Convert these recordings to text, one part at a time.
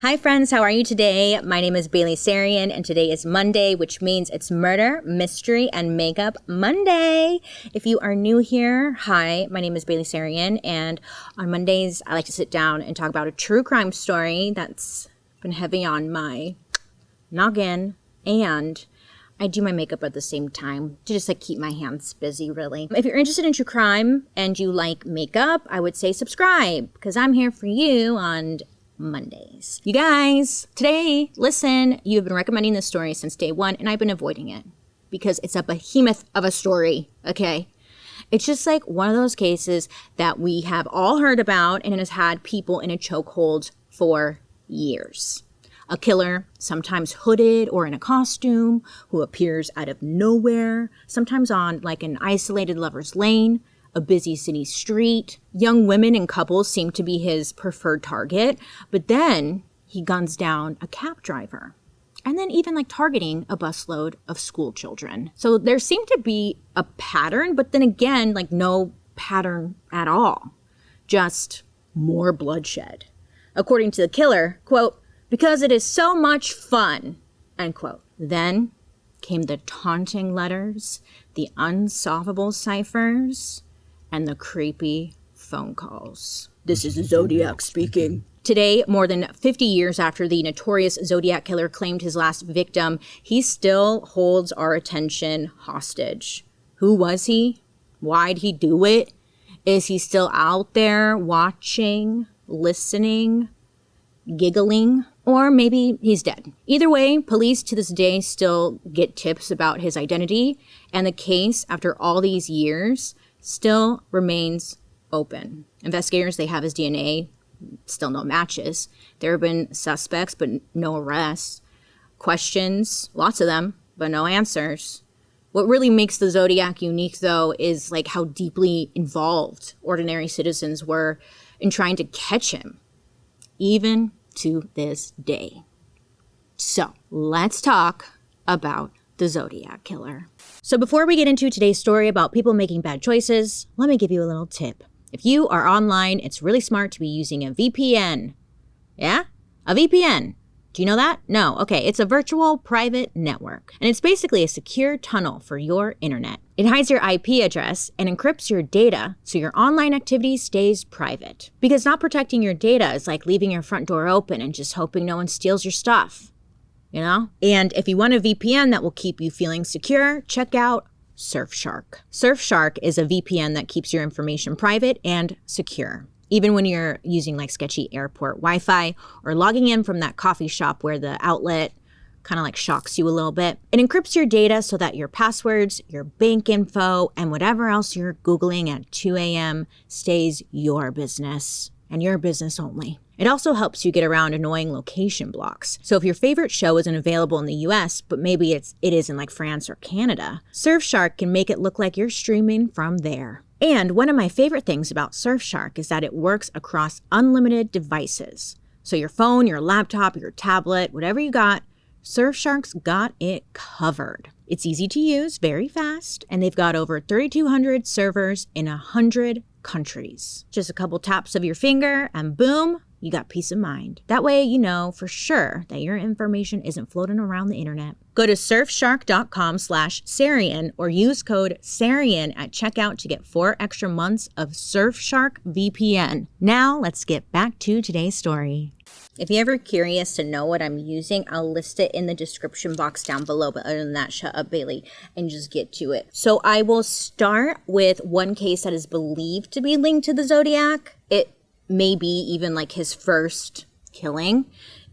Hi friends, how are you today? My name is Bailey Sarian and today is Monday, which means it's Murder, Mystery, and Makeup Monday. If you are new here, hi, my name is Bailey Sarian and on Mondays I like to sit down and talk about a true crime story that's been heavy on my noggin, and I do my makeup at the same time to just like keep my hands busy, really. If you're interested in true crime and you like makeup, I would say subscribe because I'm here for you on Mondays. You guys, today, listen, you've been recommending this story since day one and I've been avoiding it because it's a behemoth of a story, okay? It's just like one of those cases that we have all heard about and it has had people in a chokehold for years. A killer, sometimes hooded or in a costume, who appears out of nowhere, sometimes on like an isolated lover's lane, a busy city street. Young women and couples seem to be his preferred target, but then he guns down a cab driver and then even like targeting a busload of school children. So there seemed to be a pattern, but then again, like no pattern at all, just more bloodshed. According to the killer, quote, "because it is so much fun," end quote. Then came the taunting letters, the unsolvable ciphers, and the creepy phone calls. This is Zodiac speaking. Today, more than 50 years after the notorious Zodiac Killer claimed his last victim, he still holds our attention hostage. Who was he? Why'd he do it? Is he still out there watching, listening, giggling? Or maybe he's dead. Either way, police to this day still get tips about his identity, and the case, after all these years, still remains open. Investigators, they have his DNA, still no matches. There have been suspects, but no arrests. Questions, lots of them, but no answers. What really makes the Zodiac unique, though, is like how deeply involved ordinary citizens were in trying to catch him, even to this day. So let's talk about the Zodiac Killer. So before we get into today's story about people making bad choices, let me give you a little tip. If you are online, it's really smart to be using a VPN. Yeah? A VPN. Do you know that? No. Okay, it's a virtual private network, and it's basically a secure tunnel for your internet. It hides your IP address and encrypts your data so your online activity stays private. Because not protecting your data is like leaving your front door open and just hoping no one steals your stuff. You know? And if you want a VPN that will keep you feeling secure, check out Surfshark. Surfshark is a VPN that keeps your information private and secure, even when you're using like sketchy airport Wi-Fi or logging in from that coffee shop where the outlet kind of like shocks you a little bit. It encrypts your data so that your passwords, your bank info, and whatever else you're Googling at 2 a.m. stays your business and your business only. It also helps you get around annoying location blocks. So if your favorite show isn't available in the US, but maybe it is in like France or Canada, Surfshark can make it look like you're streaming from there. And one of my favorite things about Surfshark is that it works across unlimited devices. So your phone, your laptop, your tablet, whatever you got, Surfshark's got it covered. It's easy to use, very fast, and they've got over 3,200 servers in 100 countries. Just a couple taps of your finger and boom, you got peace of mind. That way you know for sure that your information isn't floating around the internet. Go to surfshark.com/Sarian or use code Sarian at checkout to get 4 extra months of Surfshark VPN. Now let's get back to today's story. If you're ever curious to know what I'm using, I'll list it in the description box down below. But other than that, shut up, Bailey, and just get to it. So I will start with one case that is believed to be linked to the Zodiac. It may be even like his first killing.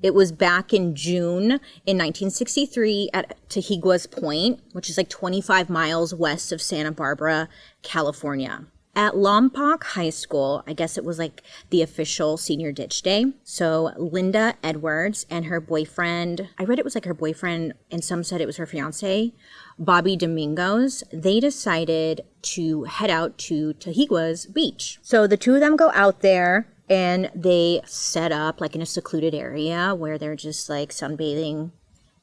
It was back in June in 1963 at Tahigua's Point, which is like 25 miles west of Santa Barbara, California. At Lompoc High School, I guess it was like the official senior ditch day. So Linda Edwards and her boyfriend, I read it was like her boyfriend and some said it was her fiance, Bobby Domingos, they decided to head out to Tahigua's beach. So the two of them go out there and they set up like in a secluded area where they're just like sunbathing,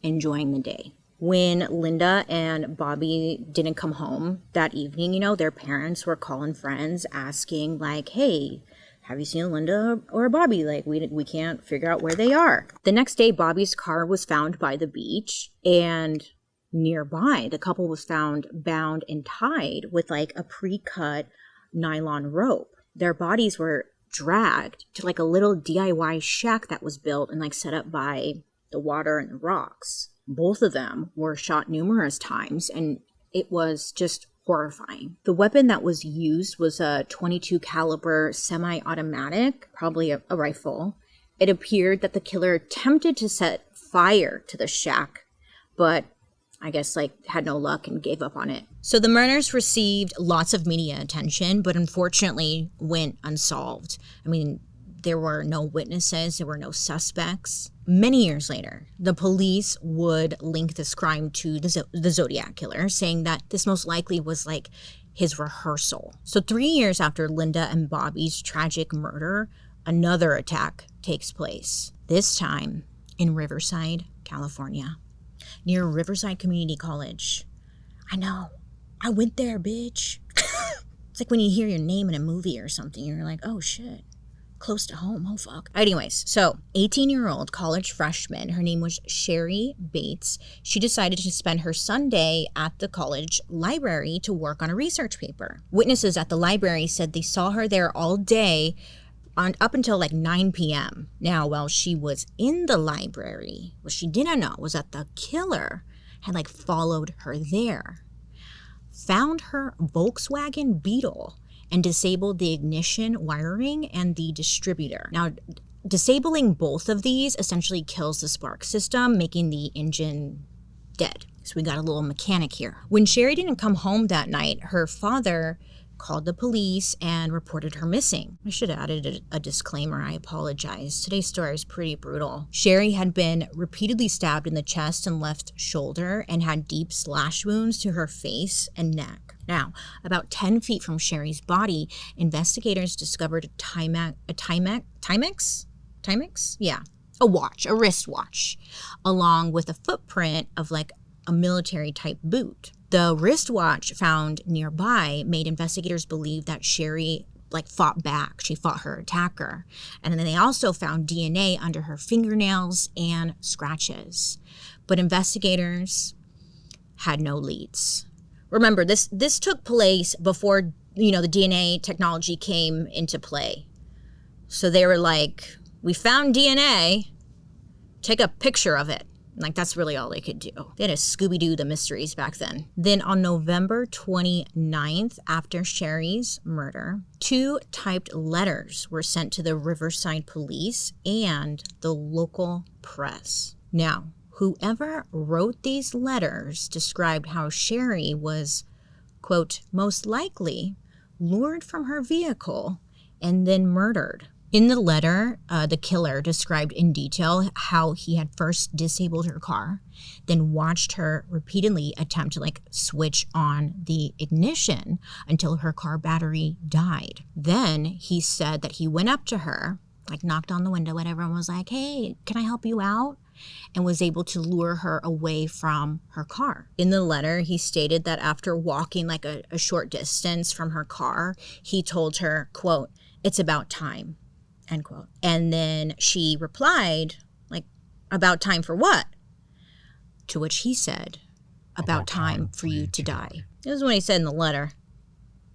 enjoying the day. When Linda and Bobby didn't come home that evening, you know, their parents were calling friends asking like, hey, have you seen Linda or Bobby? Like, we can't figure out where they are. The next day, Bobby's car was found by the beach, and nearby, the couple was found bound and tied with like a pre-cut nylon rope. Their bodies were dragged to like a little DIY shack that was built and like set up by the water and the rocks. Both of them were shot numerous times, and it was just horrifying. The weapon that was used was a .22 caliber semi-automatic, probably a rifle. It appeared that the killer attempted to set fire to the shack, but I guess like had no luck and gave up on it. So the murders received lots of media attention, but unfortunately went unsolved. I mean, there were no witnesses, there were no suspects. Many years later, the police would link this crime to the Zodiac Killer, saying that this most likely was like his rehearsal. So 3 years after Linda and Bobby's tragic murder, another attack takes place, this time in Riverside, California, near Riverside Community College. I know, I went there, bitch. It's like when you hear your name in a movie or something, you're like, oh shit. Close to home, oh fuck. Anyways, so 18-year-old college freshman, her name was Sherry Bates. She decided to spend her Sunday at the college library to work on a research paper. Witnesses at the library said they saw her there all day up until like 9 p.m. Now, while she was in the library, what she didn't know was that the killer had like followed her there, found her Volkswagen Beetle, and disabled the ignition wiring and the distributor. Now, disabling both of these essentially kills the spark system, making the engine dead. So we got a little mechanic here. When Sherry didn't come home that night, her father called the police and reported her missing. I should have added a disclaimer. I apologize. Today's story is pretty brutal. Sherry had been repeatedly stabbed in the chest and left shoulder and had deep slash wounds to her face and neck. Now, about 10 feet from Sherry's body, investigators discovered a wristwatch, along with a footprint of like a military type boot. The wristwatch found nearby made investigators believe that Sherry like fought back. She fought her attacker. And then they also found DNA under her fingernails and scratches. But investigators had no leads. Remember, this took place before, the DNA technology came into play. So they were like, we found DNA, take a picture of it. Like, that's really all they could do. They had to Scooby-Doo the mysteries back then. Then on November 29th, after Sherry's murder, 2 typed letters were sent to the Riverside police and the local press. Now, whoever wrote these letters described how Sherry was, quote, most likely lured from her vehicle and then murdered. In the letter, the killer described in detail how he had first disabled her car, then watched her repeatedly attempt to switch on the ignition until her car battery died. Then he said that he went up to her, knocked on the window, whatever, and was like, hey, can I help you out? And was able to lure her away from her car. In the letter, he stated that after walking a short distance from her car, he told her, quote, it's about time. End quote. And then she replied, about time for what? To which he said, about time for you to die. This is what he said in the letter.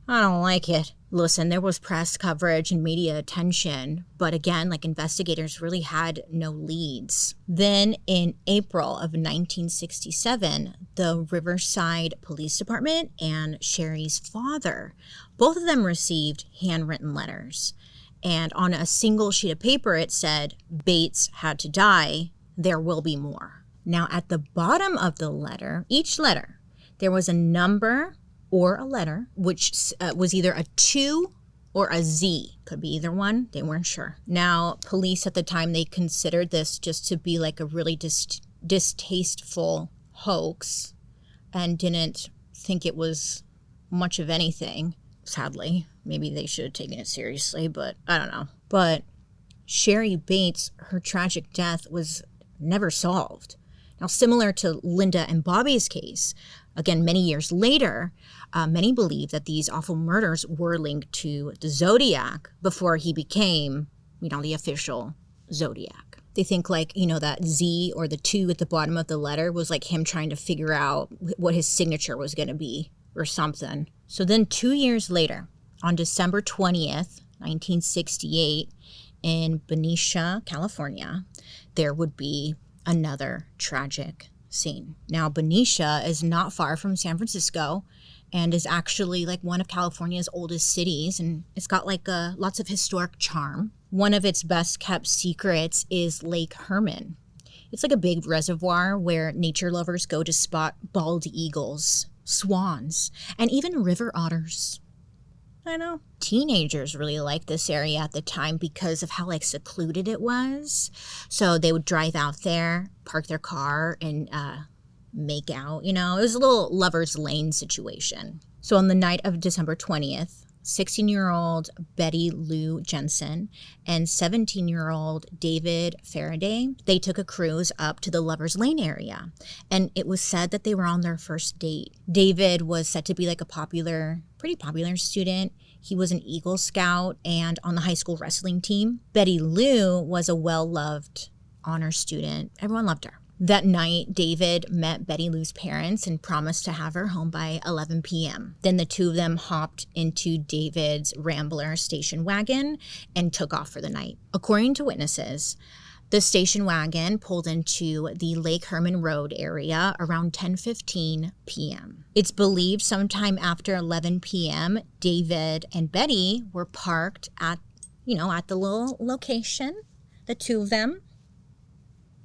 I don't like it. Listen, there was press coverage and media attention, but again, investigators really had no leads. Then in April of 1967, the Riverside Police Department and Sherry's father, both of them received handwritten letters. And on a single sheet of paper, it said, Bates had to die, there will be more. Now, at the bottom of the letter, each letter, there was a number or a letter, which was either a 2 or a Z. Could be either one. They weren't sure. Now, police at the time, they considered this just to be a really distasteful hoax and didn't think it was much of anything. Sadly, maybe they should have taken it seriously, but I don't know. But Sherry Bates, her tragic death was never solved. Now, similar to Linda and Bobby's case, Again, many years later, many believe that these awful murders were linked to the Zodiac before he became, the official Zodiac. They think like, that Z or the 2 at the bottom of the letter was like him trying to figure out what his signature was going to be or something. So then 2 years later, on December 20th, 1968, in Benicia, California, there would be another tragic scene. Now, Benicia is not far from San Francisco and is actually like one of California's oldest cities, and it's got like lots of historic charm. One of its best kept secrets is Lake Herman. It's like a big reservoir where nature lovers go to spot bald eagles, swans, and even river otters. I know. Teenagers really liked this area at the time because of how like secluded it was. So they would drive out there, park their car, and make out. It was a little lover's lane situation. So on the night of December 20th, 16-year-old Betty Lou Jensen and 17-year-old David Faraday, they took a cruise up to the Lover's Lane area. And it was said that they were on their first date. David was said to be like a pretty popular student. He was an Eagle Scout and on the high school wrestling team. Betty Lou was a well-loved honor student. Everyone loved her. That night, David met Betty Lou's parents and promised to have her home by 11 p.m. Then the two of them hopped into David's Rambler station wagon and took off for the night. According to witnesses, the station wagon pulled into the Lake Herman Road area around 10:15 p.m. It's believed sometime after 11 p.m., David and Betty were parked at the little location, the two of them,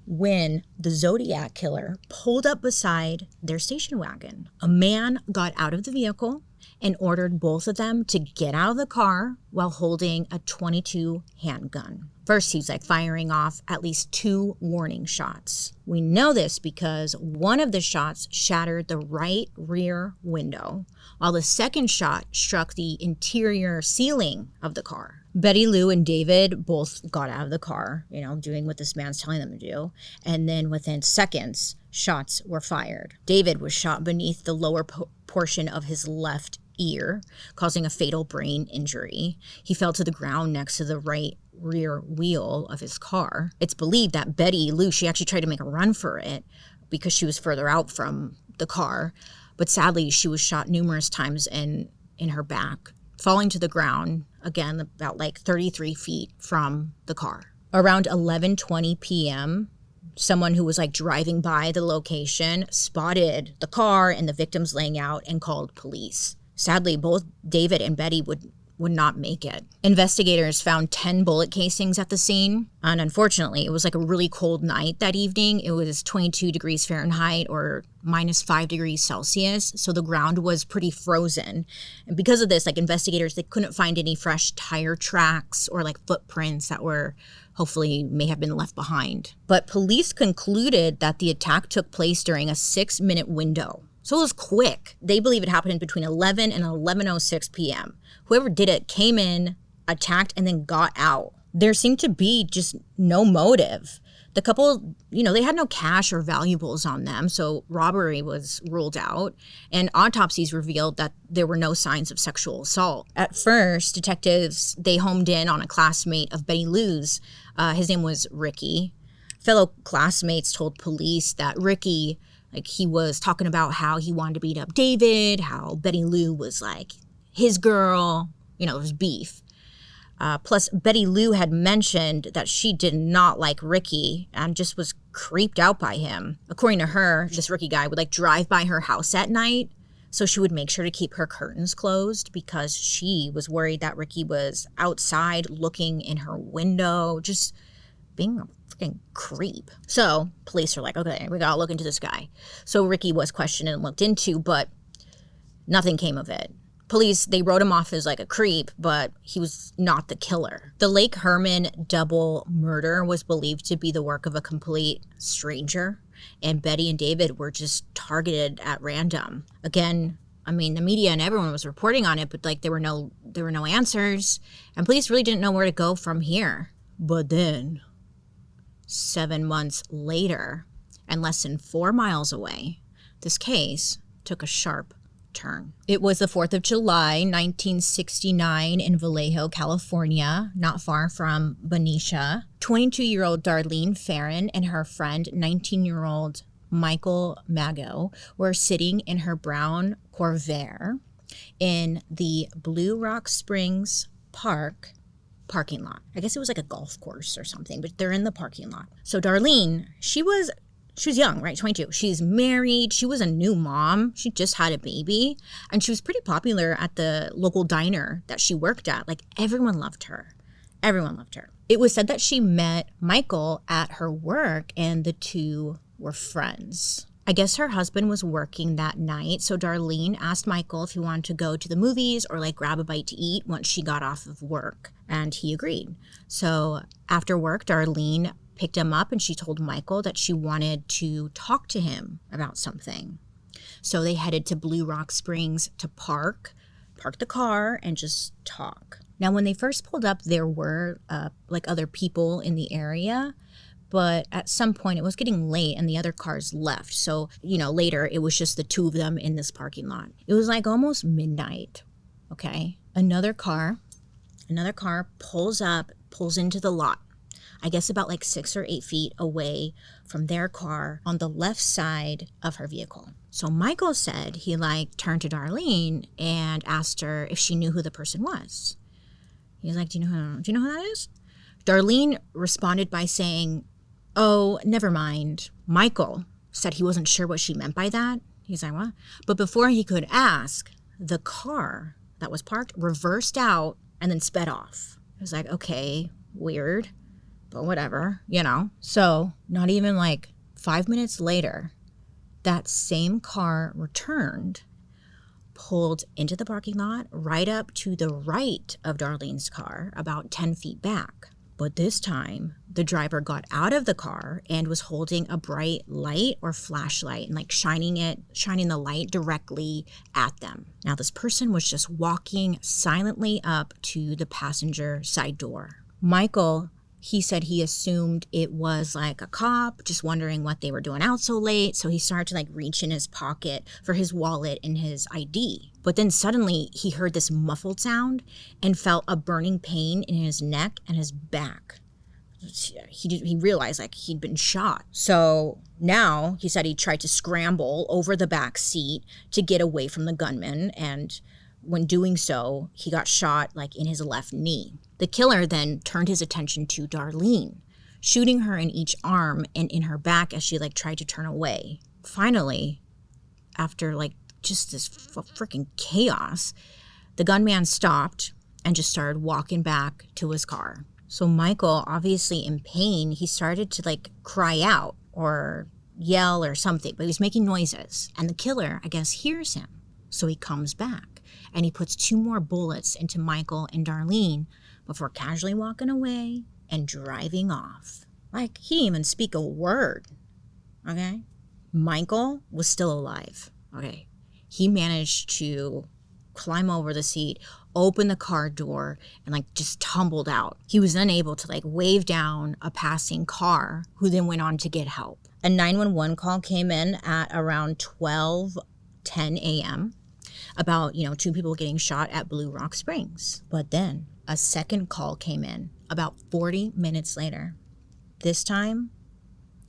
when the Zodiac Killer pulled up beside their station wagon. A man got out of the vehicle and ordered both of them to get out of the car while holding a .22 handgun. First, he's like firing off at least 2 warning shots. We know this because one of the shots shattered the right rear window, while the second shot struck the interior ceiling of the car. Betty Lou and David both got out of the car, doing what this man's telling them to do. And then within seconds, shots were fired. David was shot beneath the lower portion of his left ear, causing a fatal brain injury. He fell to the ground next to the right rear wheel of his car. It's believed that Betty Lou, she actually tried to make a run for it because she was further out from the car. But sadly, she was shot numerous times in her back, falling to the ground, again, about like 33 feet from the car. Around 11:20 p.m., someone who was like driving by the location spotted the car and the victims laying out and called police. Sadly, both David and Betty would not make it. Investigators found 10 bullet casings at the scene, and unfortunately, it was like a really cold night that evening. It was 22 degrees Fahrenheit or -5 degrees Celsius, so the ground was pretty frozen. And because of this, like investigators, they couldn't find any fresh tire tracks or like footprints that were hopefully may have been left behind. But police concluded that the attack took place during a 6-minute window. So it was quick. They believe it happened between 11 and 11:06 p.m. Whoever did it came in, attacked, and then got out. There seemed to be just no motive. The couple, they had no cash or valuables on them, so robbery was ruled out, and autopsies revealed that there were no signs of sexual assault. At first, detectives, they homed in on a classmate of Betty Lou's. His name was Ricky. Fellow classmates told police that Ricky, he was talking about how he wanted to beat up David, how Betty Lou was like his girl, there was beef. Plus, Betty Lou had mentioned that she did not like Ricky and just was creeped out by him. According to her, this Ricky guy would drive by her house at night, so she would make sure to keep her curtains closed because she was worried that Ricky was outside looking in her window, just being a freaking creep. So police are like, okay, we gotta look into this guy. So Ricky was questioned and looked into, but nothing came of it. Police, they wrote him off as a creep, but he was not the killer. The Lake Herman double murder was believed to be the work of a complete stranger, and Betty and David were just targeted at random. Again, the media and everyone was reporting on it, but there were no answers, and police really didn't know where to go from here. But then, 7 months later, and less than 4 miles away, this case took a sharp turn. It was the 4th of July, 1969 in Vallejo, California, not far from Benicia. 22-year-old Darlene FERRIN and her friend, 19-year-old Michael MAGEAU, were sitting in her brown Corvair in the Blue Rock Springs parking lot. I guess it was like a golf course or something, but they're in the parking lot. So Darlene, she was young, right? 22. She's married. She was a new mom. She just had a baby. And she was pretty popular at the local diner that she worked at. Like, everyone loved her. Everyone loved her. It was said that she met Michael at her work and the two were friends. I guess her husband was working that night, so Darlene asked Michael if he wanted to go to the movies or like grab a bite to eat once she got off of work, and he agreed. So after work, Darlene picked him up and she told Michael that she wanted to talk to him about something. So they headed to Blue Rock Springs to park the car and just talk. Now, when they first pulled up, there were like other people in the area, but at some point it was getting late and the other cars left. So, later it was just the two of them in this parking lot. It was like almost midnight, okay? Another car pulls into the lot. I guess about like 6 or 8 feet away from their car on the left side of her vehicle. So Michael said he turned to Darlene and asked her if she knew who the person was. He was like, do you know who that is? Darlene responded by saying, oh, never mind. Michael said he wasn't sure what she meant by that. He's like, what? But before he could ask, the car that was parked reversed out and then sped off. It was like, okay, weird, but whatever, So not even 5 minutes later, that same car returned, pulled into the parking lot right up to the right of Darlene's car, about 10 feet back. But this time, the driver got out of the car and was holding a bright light or flashlight and shining the light directly at them. Now, this person was just walking silently up to the passenger side door. Michael, he said he assumed it was a cop, just wondering what they were doing out so late. So he started to reach in his pocket for his wallet and his ID. But then suddenly he heard this muffled sound and felt a burning pain in his neck and his back. He realized he'd been shot. So now he said he tried to scramble over the back seat to get away from the gunman. And when doing so, he got shot in his left knee. The killer then turned his attention to Darlene, shooting her in each arm and in her back as she tried to turn away. Finally, after just this freaking chaos, the gunman stopped and just started walking back to his car. So Michael, obviously in pain, he started to cry out or yell or something, but he was making noises. And the killer, I guess, hears him. So he comes back and he puts 2 more bullets into Michael and Darlene before casually walking away and driving off. He didn't even speak a word, okay? Michael was still alive, okay? He managed to climb over the seat, open the car door, and just tumbled out. He was then able to wave down a passing car, who then went on to get help. A 911 call came in at around 12:10 a.m. about, 2 people getting shot at Blue Rock Springs. But then a second call came in about 40 minutes later. This time,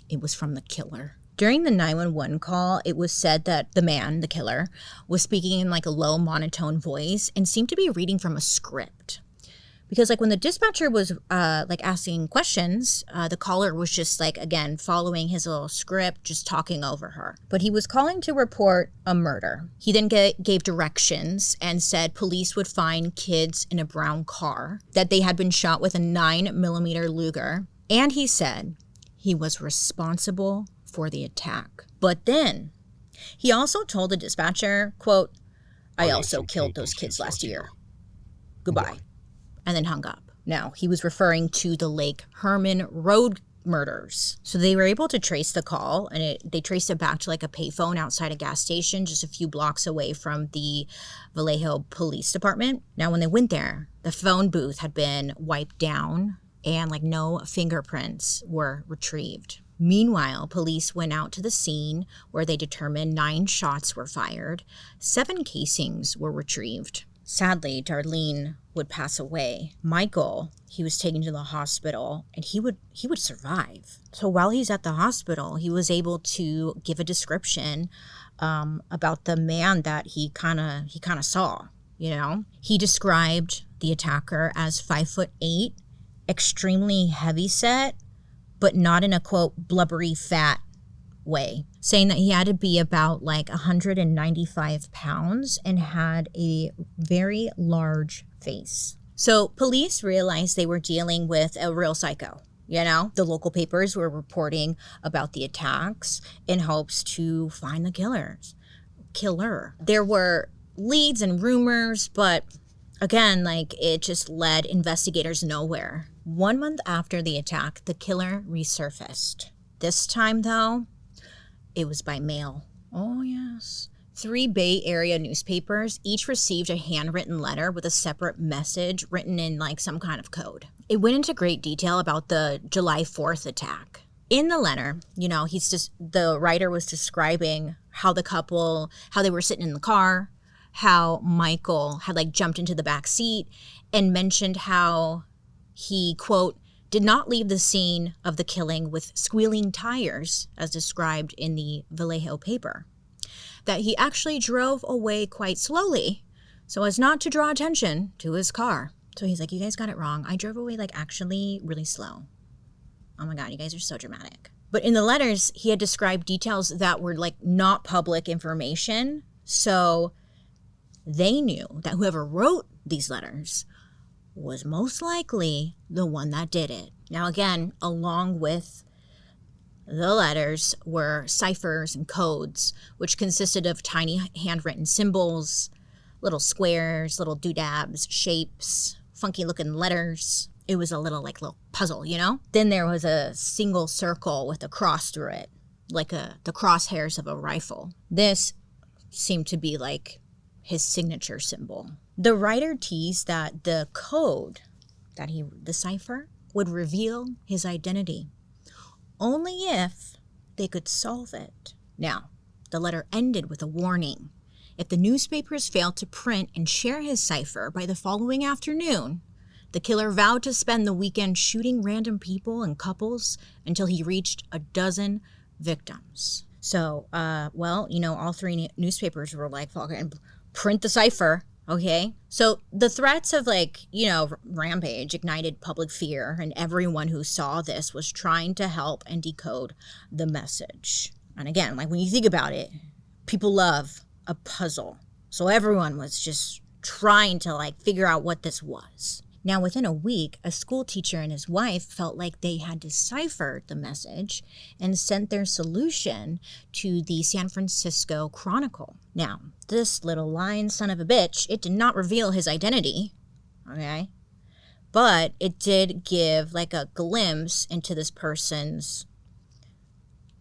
it was from the killer. During the 911 call, it was said that the man, the killer, was speaking in a low monotone voice and seemed to be reading from a script. Because when the dispatcher was asking questions, the caller was just again, following his little script, just talking over her. But he was calling to report a murder. He then gave directions and said police would find kids in a brown car, that they had been shot with a 9mm Luger. And he said he was responsible for the attack. But then he also told the dispatcher, quote, I also killed those kids last year. Goodbye. And then hung up. Now, he was referring to the Lake Herman road murders. So they were able to trace the call, and they traced it back to a payphone outside a gas station just a few blocks away from the Vallejo Police Department. Now, when they went there, the phone booth had been wiped down and no fingerprints were retrieved. Meanwhile, police went out to the scene where they determined 9 shots were fired. 7 casings were retrieved. Sadly, Darlene would pass away. Michael, he was taken to the hospital, and he would survive. So while he's at the hospital, he was able to give a description about the man that he kind of saw. You know, he described the attacker as 5'8", extremely heavyset, but not in a, quote, blubbery fat way, saying that he had to be about like 195 pounds and had a very large face. So police realized they were dealing with a real psycho. You know, the local papers were reporting about the attacks in hopes to find the killer. There were leads and rumors, but again, like, it just led investigators nowhere. 1 month after the attack, the killer resurfaced. This time, though, it was by mail. Oh, yes. 3 Bay Area newspapers each received a handwritten letter with a separate message written in like some kind of code. It went into great detail about the July 4th attack. In the letter, you know, the writer was describing how they were sitting in the car, how Michael had like jumped into the back seat, and mentioned how he, quote, did not leave the scene of the killing with squealing tires, as described in the Vallejo paper. That he actually drove away quite slowly so as not to draw attention to his car. So he's like, you guys got it wrong. I drove away like actually really slow. Oh my God, you guys are so dramatic. But in the letters, he had described details that were like not public information. So they knew that whoever wrote these letters was most likely the one that did it. Now again, along with the letters were ciphers and codes, which consisted of tiny handwritten symbols, little squares, little doodads, shapes, funky looking letters. It was a little puzzle, you know? Then there was a single circle with a cross through it, like the crosshairs of a rifle. This seemed to be like his signature symbol. The writer teased that the code that the cipher would reveal his identity only if they could solve it. Now, the letter ended with a warning. If the newspapers failed to print and share his cipher by the following afternoon, the killer vowed to spend the weekend shooting random people and couples until he reached 12 victims. So, well, you know, all 3 newspapers were like, fucking print the cipher. Okay, so the threats of rampage ignited public fear, and everyone who saw this was trying to help and decode the message. And again, like when you think about it, people love a puzzle. So everyone was just trying to figure out what this was. Now, within a week, a school teacher and his wife felt like they had deciphered the message and sent their solution to the San Francisco Chronicle. Now, this little lying son of a bitch, it did not reveal his identity, okay? But it did give a glimpse into this person's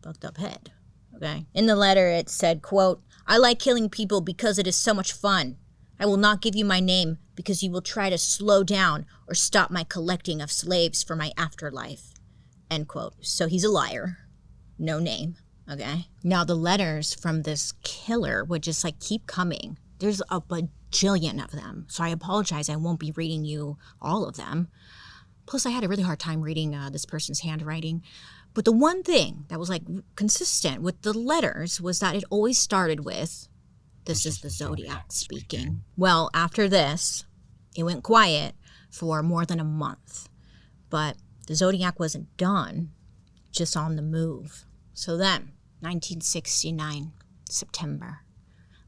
fucked up head, okay? In the letter, it said, quote, "I like killing people because it is so much fun. I will not give you my name because you will try to slow down or stop my collecting of slaves for my afterlife." End quote. So he's a liar. No name. Okay. Now the letters from this killer would just keep coming. There's a bajillion of them. So I apologize. I won't be reading you all of them. Plus I had a really hard time reading this person's handwriting. But the one thing that was consistent with the letters was that it always started with, "This is the Zodiac speaking." Well, after this, it went quiet for more than a month. But the Zodiac wasn't done, just on the move. So then, 1969, September,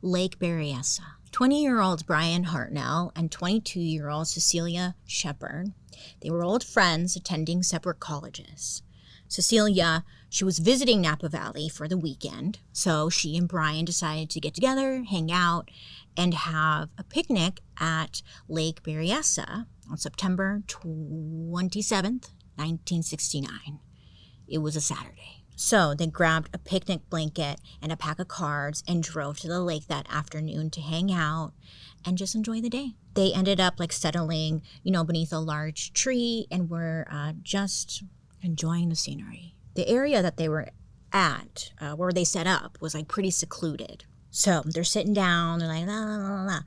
Lake Berryessa. 20-year-old BRYAN HARTNELL and 22-year-old CECELIA SHEPARD, they were old friends attending separate colleges. Cecilia, she was visiting Napa Valley for the weekend, so she and BRYAN decided to get together, hang out, and have a picnic at Lake Berryessa on September 27th, 1969. It was a Saturday. So they grabbed a picnic blanket and a pack of cards and drove to the lake that afternoon to hang out and just enjoy the day. They ended up settling, beneath a large tree and were just enjoying the scenery. The area that they were at, where they set up, was like pretty secluded. So they're sitting down, they're like, la, la, la, la.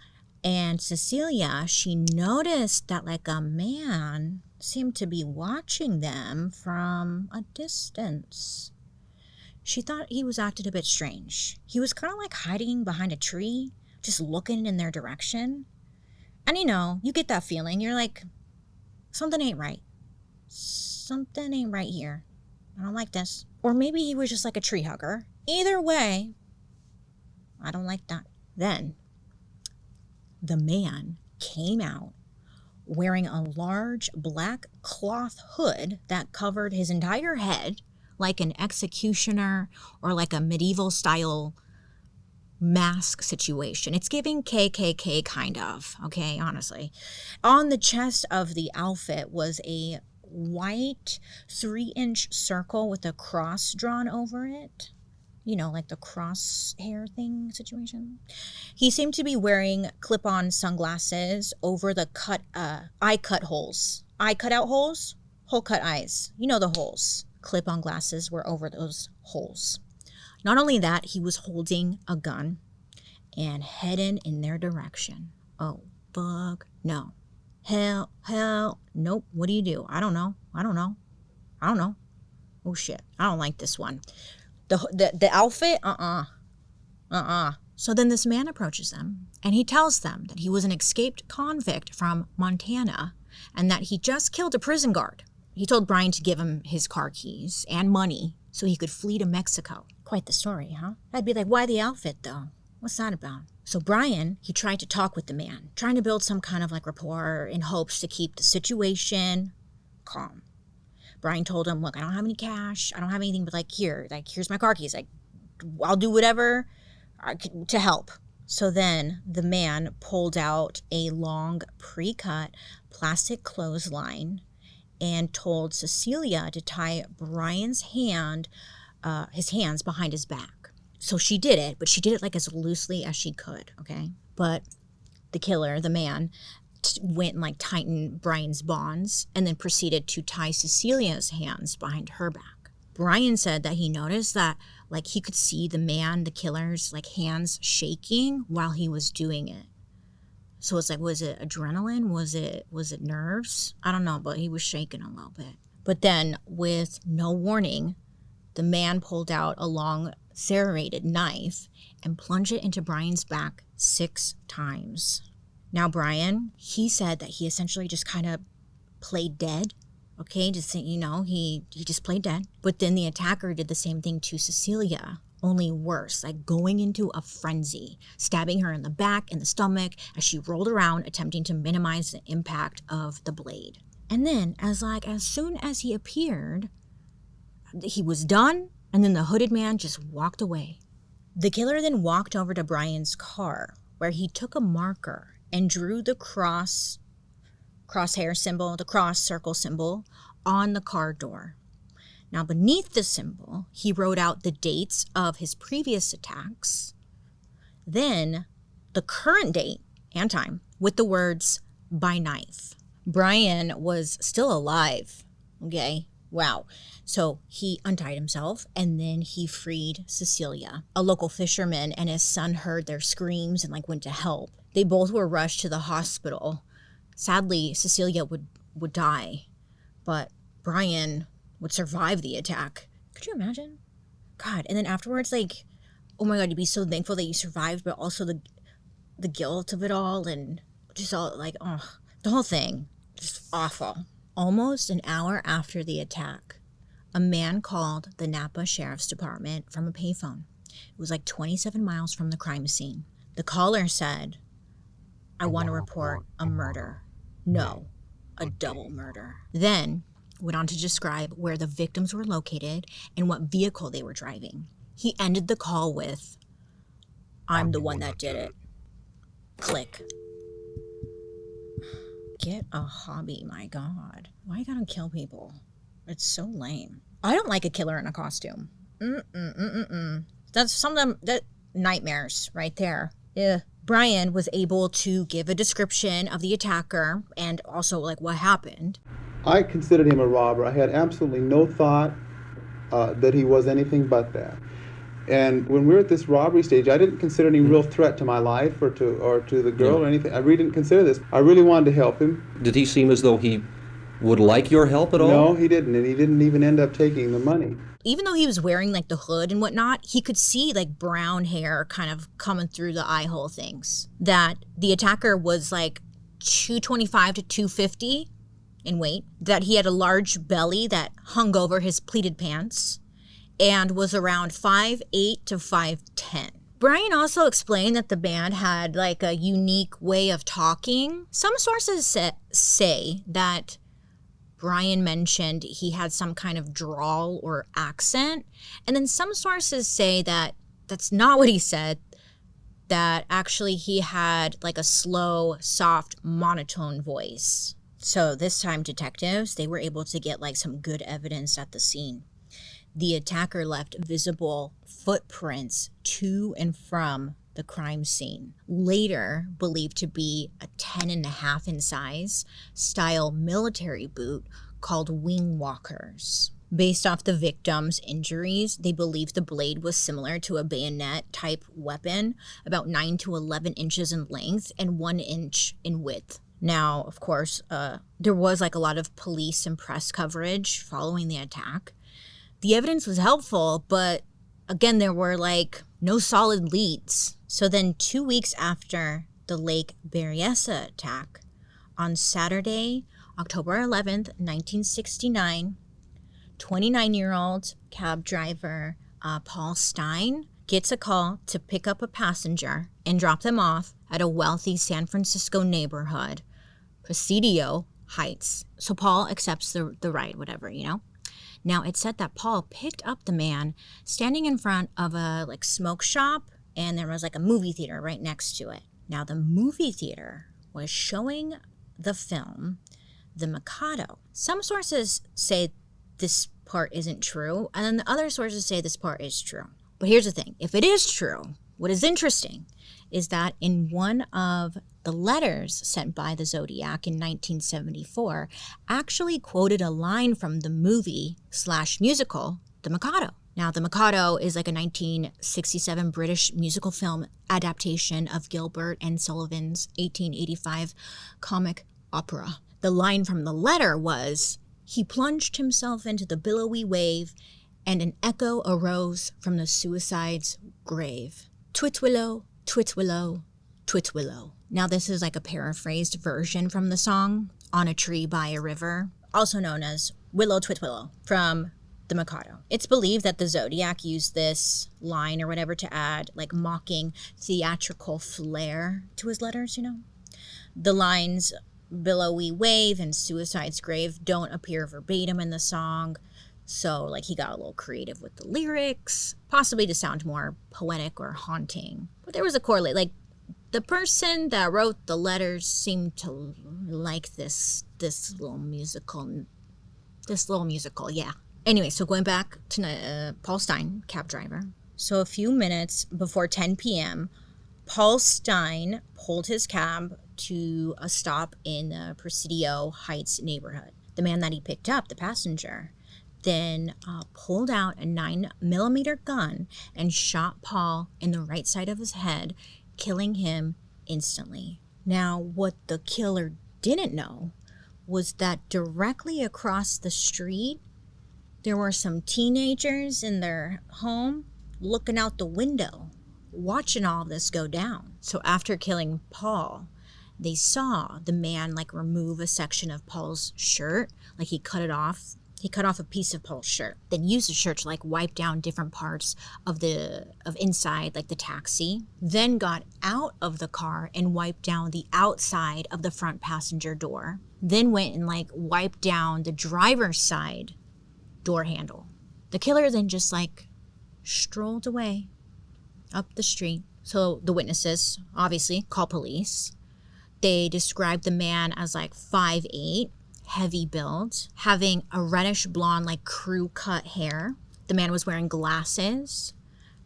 And Cecilia, she noticed that like a man seemed to be watching them from a distance. She thought he was acting a bit strange. He was kind of like hiding behind a tree, just looking in their direction. And you know, you get that feeling. You're like, something ain't right. Something ain't right here. I don't like this. Or maybe he was just like a tree hugger. Either way, I don't like that. Then the man came out wearing a large black cloth hood that covered his entire head, like an executioner or like a medieval style mask situation. It's giving KKK kind of, okay, honestly. On the chest of the outfit was a white 3-inch circle with a cross drawn over it. You know, like the crosshair thing situation. He seemed to be wearing clip-on sunglasses over the eye cut holes. Eye cutout holes? Hole cut eyes. You know the holes. Clip-on glasses were over those holes. Not only that, he was holding a gun and heading in their direction. Oh, fuck no. Hell, nope. What do you do? I don't know. Oh shit, I don't like this one. The outfit, So then this man approaches them, and he tells them that he was an escaped convict from Montana, and that he just killed a prison guard. He told Bryan to give him his car keys and money so he could flee to Mexico. Quite the story, huh? I'd be like, why the outfit, though? What's that about? So Bryan, he tried to talk with the man, trying to build some kind of like rapport in hopes to keep the situation calm. Bryan told him, look, I don't have any cash. I don't have anything but here's my car keys. Like, I'll do whatever to help. So then the man pulled out a long pre-cut plastic clothesline and told Cecilia to tie Bryan's his hands behind his back. So she did it, but she did it like as loosely as she could, okay? But the killer, the man, went and like tightened Bryan's bonds and then proceeded to tie Cecilia's hands behind her back. Bryan said that he noticed that like he could see the killer's like hands shaking while he was doing it. So it's like, was it adrenaline? Was it nerves? I don't know, but he was shaking a little bit. But then with no warning, the man pulled out a long serrated knife and plunged it into Bryan's back 6 times. Now, Bryan, he said that he essentially just kind of played dead, okay? Just, he just played dead. But then the attacker did the same thing to Cecilia, only worse, like going into a frenzy, stabbing her in the back and the stomach as she rolled around, attempting to minimize the impact of the blade. And then, as soon as he appeared, he was done, and then the hooded man just walked away. The killer then walked over to Bryan's car, where he took a marker and drew the crosshair symbol, the cross circle symbol, on the car door. Now, beneath the symbol, he wrote out the dates of his previous attacks, then the current date and time with the words, by knife. Bryan was still alive, okay? Wow. So he untied himself and then he freed Cecilia. A local fisherman and his son heard their screams and went to help. They both were rushed to the hospital. Sadly, Cecilia would die, but Bryan would survive the attack. Could you imagine? God, and then afterwards, oh my God, you'd be so thankful that you survived, but also the guilt of it all and just all the whole thing, just awful. Almost an hour after the attack, a man called the Napa Sheriff's Department from a payphone. It was 27 miles from the crime scene. The caller said, I want to report a murder. No, a double murder. Then went on to describe where the victims were located and what vehicle they were driving. He ended the call with, I'm the one that did it. Click. Get a hobby, my God. Why you gotta kill people? It's so lame. I don't like a killer in a costume. That's that nightmares right there. Yeah. Bryan was able to give a description of the attacker and also what happened. I considered him a robber. I had absolutely no thought that he was anything but that. And when we were at this robbery stage, I didn't consider any real threat to my life or to the girl or anything. I really didn't consider this. I really wanted to help him. Did he seem as though he would like your help at all? No, he didn't, and he didn't even end up taking the money. Even though he was wearing like the hood and whatnot, he could see like brown hair kind of coming through the eye hole things. That the attacker was like 225 to 250 in weight. That he had a large belly that hung over his pleated pants and was around 5'8" to 5'10". Bryan also explained that the band had like a unique way of talking. Some sources say that Bryan mentioned he had some kind of drawl or accent. And then some sources say that that's not what he said, that actually he had like a slow, soft, monotone voice. So this time detectives, they were able to get like some good evidence at the scene. The attacker left visible footprints to and from the crime scene, later believed to be a 10.5 in size style military boot called wing walkers. Based off the victim's injuries, they believe the blade was similar to a bayonet type weapon, about 9 to 11 inches in length and 1 inch in width. Now, of course, there was like a lot of police and press coverage following the attack. The evidence was helpful, but again, there were like no solid leads. So then 2 weeks after the Lake BERRYESSA attack, on Saturday, October 11th, 1969, 29-year-old cab driver Paul Stine gets a call to pick up a passenger and drop them off at a wealthy San Francisco neighborhood, Presidio Heights. So Paul accepts the ride, whatever, you know. Now, it said that Paul picked up the man standing in front of a like smoke shop, and there was like a movie theater right next to it. Now, the movie theater was showing the film The Mikado. Some sources say this part isn't true, and then the other sources say this part is true. But here's the thing. If it is true, what is interesting is that in one of the letters sent by the Zodiac in 1974 actually quoted a line from the movie/musical, The Mikado. Now, The Mikado is like a 1967 British musical film adaptation of Gilbert and Sullivan's 1885 comic opera. The line from the letter was, "He plunged himself into the billowy wave, and an echo arose from the suicide's grave. Twitwillow, twitwillow, twitwillow." Now, this is like a paraphrased version from the song On a Tree by a River, also known as Willow Twitwillow from The Mikado. It's believed that the Zodiac used this line or whatever to add like mocking theatrical flair to his letters, you know. The lines billowy wave and suicide's grave don't appear verbatim in the song, so like he got a little creative with the lyrics, possibly to sound more poetic or haunting. But there was a correlate, like the person that wrote the letters seemed to like this little musical, yeah. Anyway, so going back to Paul Stine, cab driver. So a few minutes before 10 p.m., Paul Stine pulled his cab to a stop in the Presidio Heights neighborhood. The man that he picked up, the passenger, then pulled out a 9mm gun and shot Paul in the right side of his head, killing him instantly. Now, what the killer didn't know was that directly across the street, there were some teenagers in their home looking out the window, watching all of this go down. So after killing Paul, they saw the man like remove a section of Paul's shirt, like he cut it off. He cut off a piece of Paul's shirt, then used the shirt to like wipe down different parts of inside, like the taxi, then got out of the car and wiped down the outside of the front passenger door, then went and like wiped down the driver's side door handle. The killer then just like strolled away up the street. So the witnesses obviously call police. They described the man as like 5'8", heavy build, having a reddish blonde, like crew cut hair. The man was wearing glasses,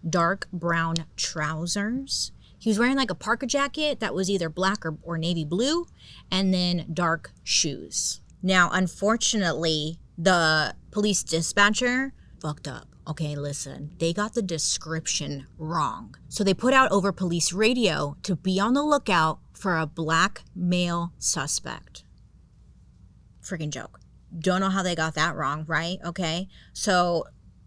dark brown trousers. He was wearing like a parka jacket that was either black or navy blue, and then dark shoes. Now, unfortunately, the police dispatcher fucked up. Okay, listen, they got the description wrong. So they put out over police radio to be on the lookout for a black male suspect. Freaking joke. Don't know how they got that wrong, right? Okay, so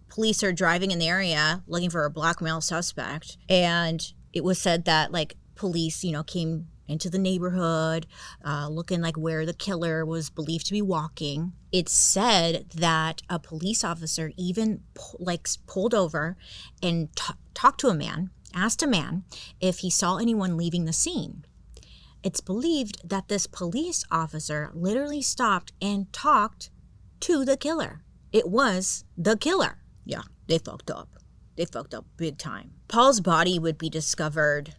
police are driving in the area looking for a black male suspect, and it was said that like police, came into the neighborhood, looking like where the killer was believed to be walking. It's said that a police officer even pulled over and talked to a man, asked a man if he saw anyone leaving the scene. It's believed that this police officer literally stopped and talked to the killer. It was the killer. Yeah, they fucked up. They fucked up big time. Paul's body would be discovered,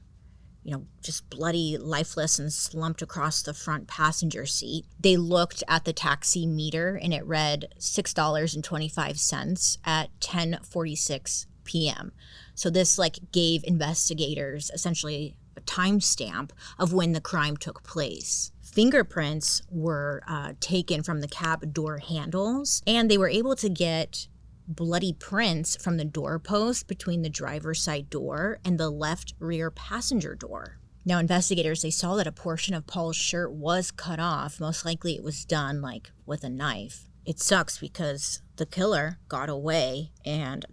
just bloody, lifeless, and slumped across the front passenger seat. They looked at the taxi meter and it read $6.25 at 10:46 p.m. So this gave investigators essentially a timestamp of when the crime took place. Fingerprints were taken from the cab door handles, and they were able to get bloody prints from the doorpost between the driver's side door and the left rear passenger door. Now, investigators, they saw that a portion of Paul's shirt was cut off. Most likely it was done with a knife. It sucks because the killer got away, and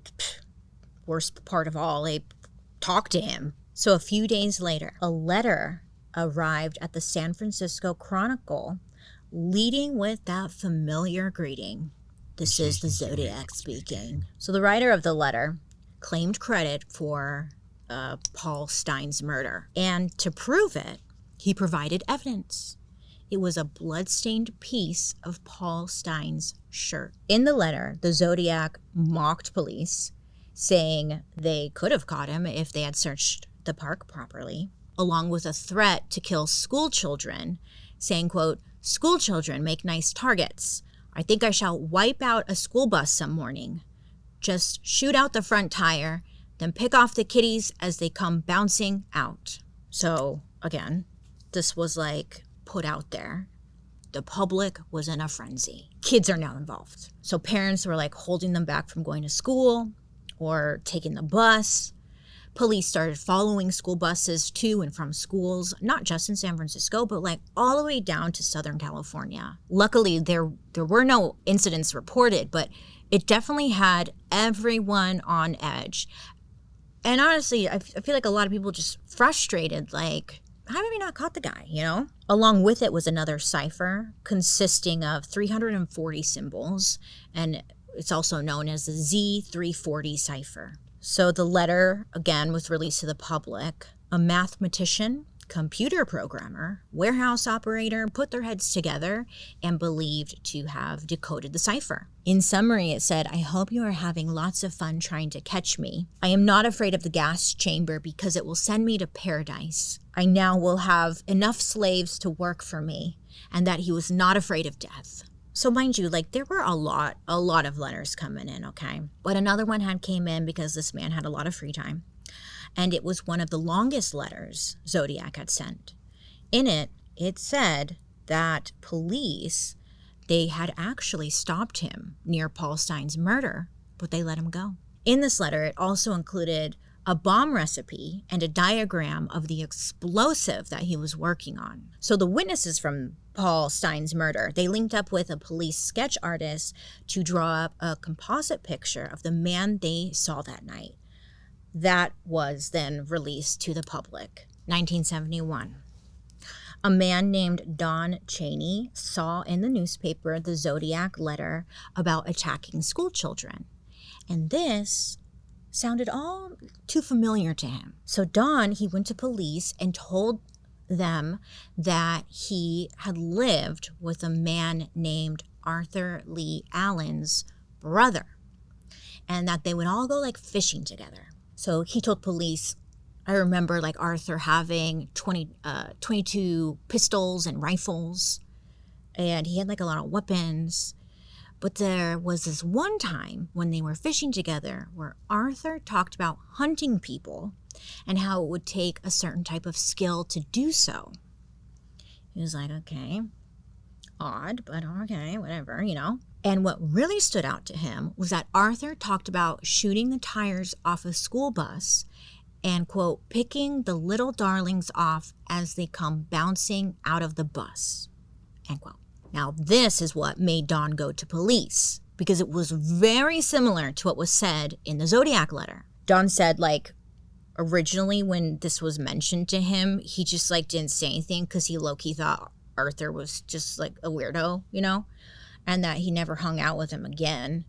worst part of all, they talked to him. So a few days later, a letter arrived at the San Francisco Chronicle, leading with that familiar greeting. This is the Zodiac speaking. So the writer of the letter claimed credit for Paul Stine's murder. And to prove it, he provided evidence. It was a blood-stained piece of Paul Stine's shirt. In the letter, the Zodiac mocked police, saying they could have caught him if they had searched the park properly, along with a threat to kill schoolchildren, saying, quote, "Schoolchildren make nice targets. I think I shall wipe out a school bus some morning. Just shoot out the front tire, then pick off the kiddies as they come bouncing out." So, again, this was put out there. The public was in a frenzy. Kids are now involved. So parents were holding them back from going to school or taking the bus. Police started following school buses to and from schools, not just in San Francisco, but all the way down to Southern California. Luckily, there were no incidents reported, but it definitely had everyone on edge. And honestly, I feel like a lot of people just frustrated, how have we not caught the guy, Along with it was another cipher consisting of 340 symbols, and it's also known as the Z340 cipher. So the letter, again, was released to the public. A mathematician, computer programmer, warehouse operator put their heads together and believed to have decoded the cipher. In summary, it said, "I hope you are having lots of fun trying to catch me. I am not afraid of the gas chamber because it will send me to paradise. I now will have enough slaves to work for me," and that he was not afraid of death. So mind you, there were a lot of letters coming in, okay? But another one came in because this man had a lot of free time. And it was one of the longest letters Zodiac had sent. In it, it said that police, they had actually stopped him near Paul Stine's murder, but they let him go. In this letter, it also included a bomb recipe and a diagram of the explosive that he was working on. So the witnesses from Paul Stine's murder, they linked up with a police sketch artist to draw up a composite picture of the man they saw that night. That was then released to the public. 1971. A man named Don Cheney saw in the newspaper the Zodiac letter about attacking schoolchildren. And this sounded all too familiar to him. So Don, he went to police and told them that he had lived with a man named Arthur Lee Allen's brother, and that they would all go fishing together. So he told police, I remember Arthur having 22 pistols and rifles, and he had a lot of weapons. But there was this one time when they were fishing together where Arthur talked about hunting people and how it would take a certain type of skill to do so. He was okay, odd, but okay, whatever, And what really stood out to him was that Arthur talked about shooting the tires off a school bus and, quote, picking the little darlings off as they come bouncing out of the bus, end quote. Now, this is what made Don go to police, because it was very similar to what was said in the Zodiac letter. Don said, like, originally when this was mentioned to him, he just, like, didn't say anything because he low-key thought Arthur was just, like, a weirdo, you know? And that he never hung out with him again.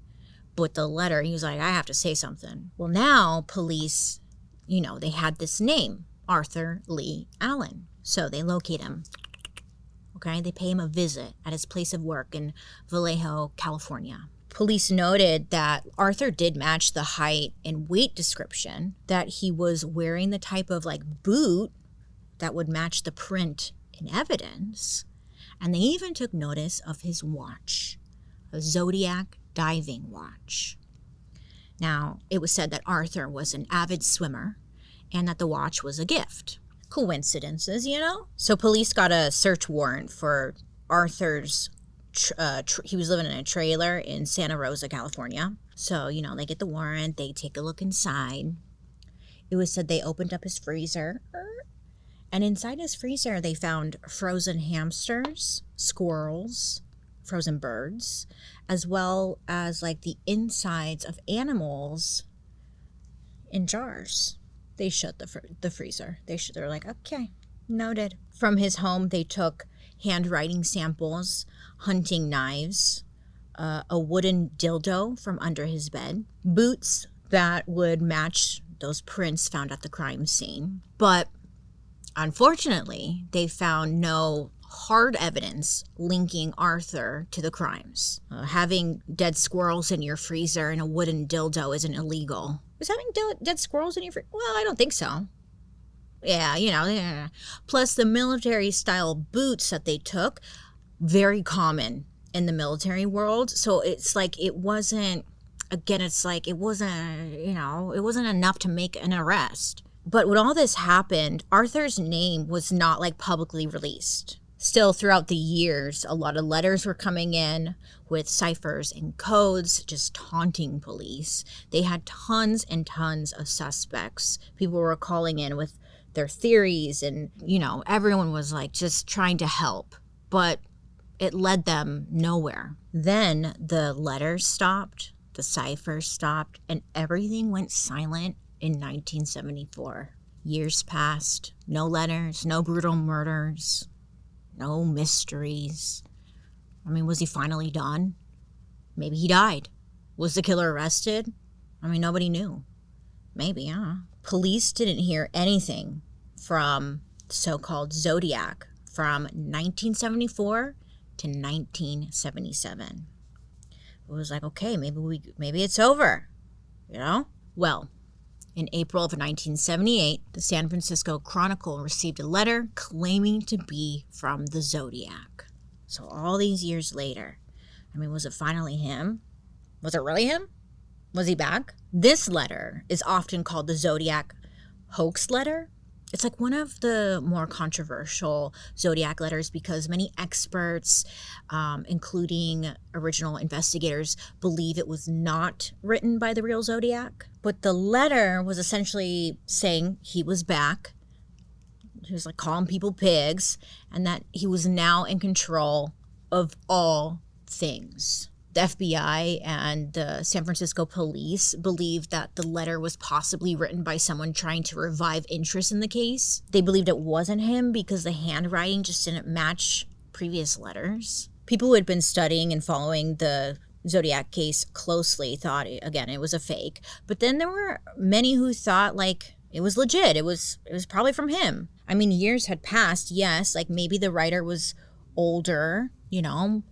But the letter, he was like, I have to say something. Well, now police, you know, they had this name, Arthur Lee Allen. So they locate him. Okay, they pay him a visit at his place of work in Vallejo, California. Police noted that Arthur did match the height and weight description, that he was wearing the type of like boot that would match the print in evidence. And they even took notice of his watch, a Zodiac diving watch. Now, it was said that Arthur was an avid swimmer and that the watch was a gift. Coincidences, you know? So police got a search warrant for Arthur's, he was living in a trailer in Santa Rosa, California. So, you know, they get the warrant, they take a look inside. It was said they opened up his freezer. And inside his freezer, they found frozen hamsters, squirrels, frozen birds, as well as like the insides of animals in jars. They shut the freezer. They're like, okay, noted. From his home, they took handwriting samples, hunting knives, a wooden dildo from under his bed, boots that would match those prints found at the crime scene. But unfortunately, they found no hard evidence linking Arthur to the crimes. Having dead squirrels in your freezer and a wooden dildo isn't illegal. Was having dead squirrels in your freezer? Well, I don't think so. Yeah, you know. Yeah. Plus, the military-style boots that they took, very common in the military world. So it's like it wasn't, again, it's like it wasn't, you know, it wasn't enough to make an arrest. But when all this happened, Arthur's name was not like publicly released. Still, throughout the years, a lot of letters were coming in with ciphers and codes, just taunting police. They had tons and tons of suspects. People were calling in with their theories and, you know, everyone was like just trying to help. But it led them nowhere. Then the letters stopped, the ciphers stopped, and everything went silent. In 1974, years passed, no letters, no brutal murders, no mysteries. I mean, was he finally done? Maybe he died. Was the killer arrested? I mean, nobody knew. Maybe, huh? Police didn't hear anything from so-called Zodiac from 1974 to 1977. It was like, okay, maybe it's over, you know? Well, in April of 1978, the San Francisco Chronicle received a letter claiming to be from the Zodiac. So all these years later, I mean, was it finally him? Was it really him? Was he back? This letter is often called the Zodiac hoax letter. It's like one of the more controversial Zodiac letters because many experts, including original investigators, believe it was not written by the real Zodiac. But the letter was essentially saying he was back. He was like calling people pigs and that he was now in control of all things. The FBI and the San Francisco police believed that the letter was possibly written by someone trying to revive interest in the case. They believed it wasn't him because the handwriting just didn't match previous letters. People who had been studying and following the Zodiac case closely thought, again, it was a fake. But then there were many who thought, like, it was legit. It was probably from him. I mean, years had passed, yes. Like, maybe the writer was older, you know,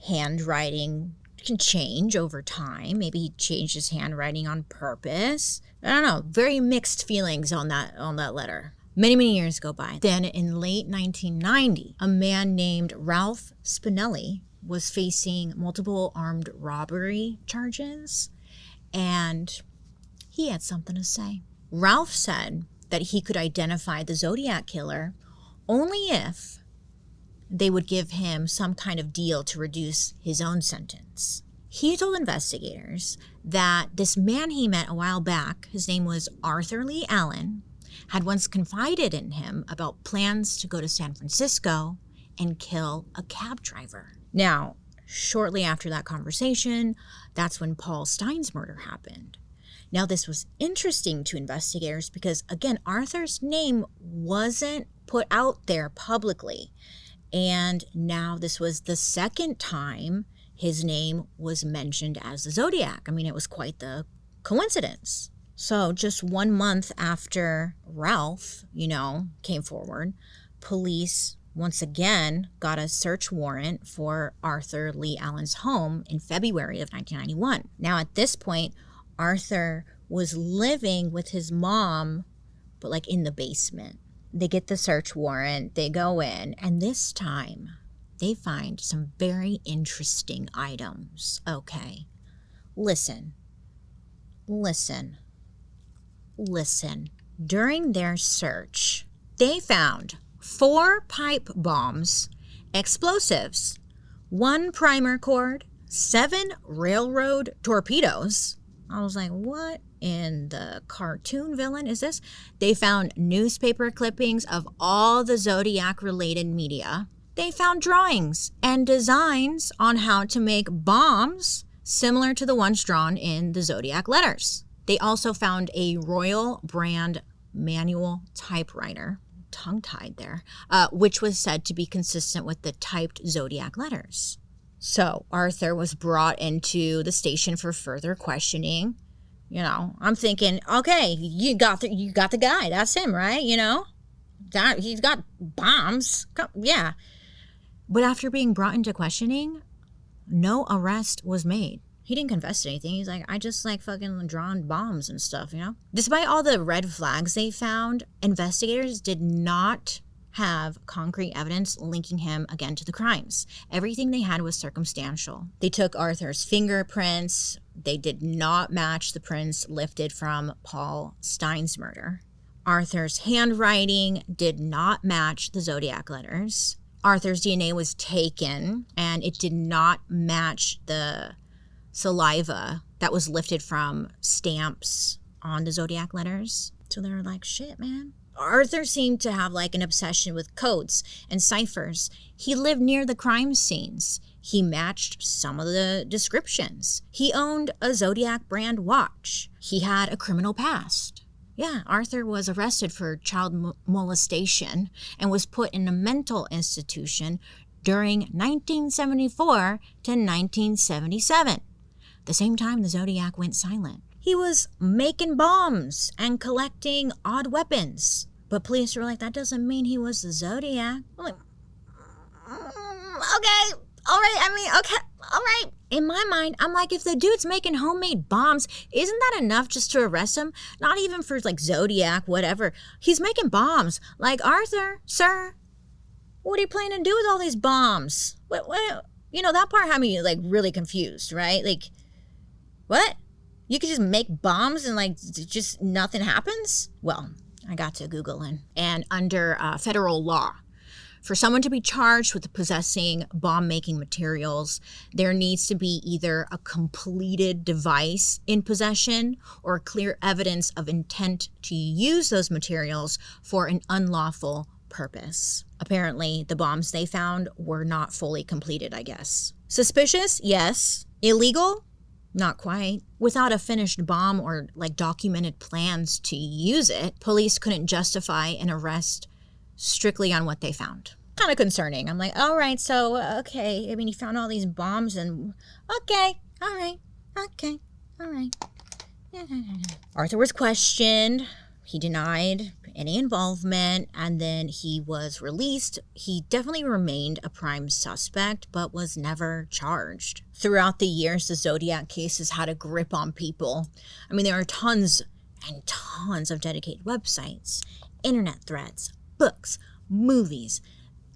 handwriting can change over time. Maybe he changed his handwriting on purpose. I don't know. Very mixed feelings on that letter. Many years go by. Then in late 1990, a man named Ralph Spinelli was facing multiple armed robbery charges, and he had something to say. Ralph said that he could identify the Zodiac Killer only if they would give him some kind of deal to reduce his own sentence. He told investigators that this man he met a while back, his name was Arthur Lee Allen, had once confided in him about plans to go to San Francisco and kill a cab driver. Now, shortly after that conversation, that's when Paul Stine's murder happened. Now, this was interesting to investigators because, again, Arthur's name wasn't put out there publicly. And now this was the second time his name was mentioned as the Zodiac. I mean, it was quite the coincidence. So just 1 month after Ralph, came forward, police once again got a search warrant for Arthur Lee Allen's home in February of 1991. Now, at this point, Arthur was living with his mom, but like in the basement. They get the search warrant, they go in, and this time they find some very interesting items. Okay, listen. During their search, they found 4 pipe bombs, explosives, 1 primer cord, 7 railroad torpedoes. I was like, what in the cartoon villain is this? They found newspaper clippings of all the Zodiac-related media. They found drawings and designs on how to make bombs similar to the ones drawn in the Zodiac letters. They also found a Royal brand manual typewriter, tongue-tied there, which was said to be consistent with the typed Zodiac letters. So Arthur was brought into the station for further questioning. I'm thinking, okay, you got the guy. That's him, right? That he's got bombs. Yeah. But after being brought into questioning, no arrest was made. He didn't confess to anything. He's like, I just like fucking drawing bombs and stuff, Despite all the red flags they found, investigators did not have concrete evidence linking him again to the crimes. Everything they had was circumstantial. They took Arthur's fingerprints. They did not match the prints lifted from Paul Stine's murder. Arthur's handwriting did not match the Zodiac letters. Arthur's DNA was taken, and it did not match the saliva that was lifted from stamps on the Zodiac letters. So they were like, shit, man. Arthur seemed to have like an obsession with codes and ciphers. He lived near the crime scenes. He matched some of the descriptions. He owned a Zodiac brand watch. He had a criminal past. Yeah, Arthur was arrested for child molestation and was put in a mental institution during 1974 to 1977, the same time the Zodiac went silent. He was making bombs and collecting odd weapons. But police were like, that doesn't mean he was the Zodiac. I'm like, okay, all right, okay, all right. In my mind, I'm like, if the dude's making homemade bombs, isn't that enough just to arrest him? Not even for like Zodiac, whatever. He's making bombs. Like, Arthur, sir, what are you planning to do with all these bombs? What? That part had me like really confused, right? Like, what? You could just make bombs and like just nothing happens? Well, I got to Googling, and under federal law, for someone to be charged with possessing bomb-making materials, there needs to be either a completed device in possession or clear evidence of intent to use those materials for an unlawful purpose. Apparently, the bombs they found were not fully completed, I guess. Suspicious? Yes. Illegal? Not quite. Without a finished bomb or like documented plans to use it, police couldn't justify an arrest strictly on what they found. Kind of concerning. I'm like, all right, so, okay. I mean, he found all these bombs and, okay, all right, okay, all right. Arthur was questioned. He denied any involvement, and then he was released. He definitely remained a prime suspect, but was never charged. Throughout the years, the Zodiac cases had a grip on people. I mean, there are tons and tons of dedicated websites, internet threads, books, movies,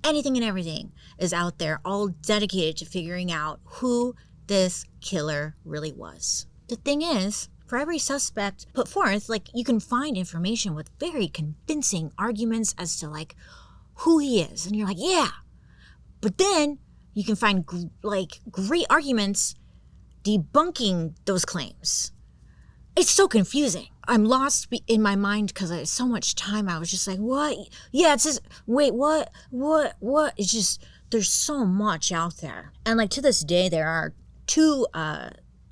anything and everything is out there, all dedicated to figuring out who this killer really was. The thing is, for every suspect put forth, like, you can find information with very convincing arguments as to, like, who he is. And you're like, yeah. But then you can find, great arguments debunking those claims. It's so confusing. I'm lost in my mind because I had so much time. I was just like, what? Yeah, it's just, wait, what? It's just, there's so much out there. And like to this day, there are 2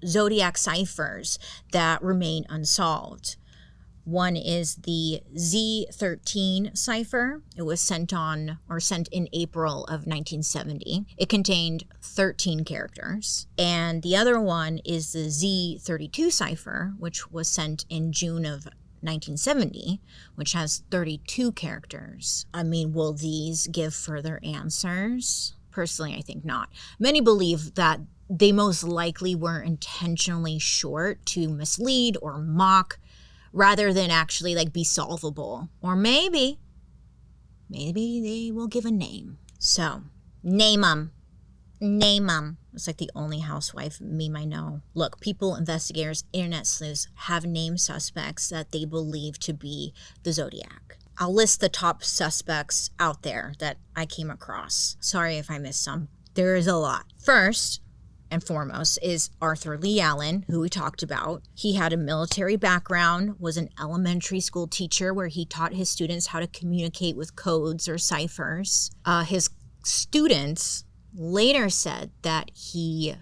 Zodiac ciphers that remain unsolved. One is the Z13 cipher. It was sent in April of 1970. It contained 13 characters. And the other one is the Z32 cipher, which was sent in June of 1970, which has 32 characters. I mean, will these give further answers? Personally, I think not. Many believe that they most likely were intentionally short to mislead or mock, rather than actually like be solvable. Or maybe they will give a name. So, name them. It's like the only housewife meme I know. Look, people, investigators, internet sleuths have named suspects that they believe to be the Zodiac. I'll list the top suspects out there that I came across. Sorry if I missed some. There is a lot. First and foremost is Arthur Lee Allen, who we talked about. He had a military background, was an elementary school teacher where he taught his students how to communicate with codes or ciphers. His students later said that he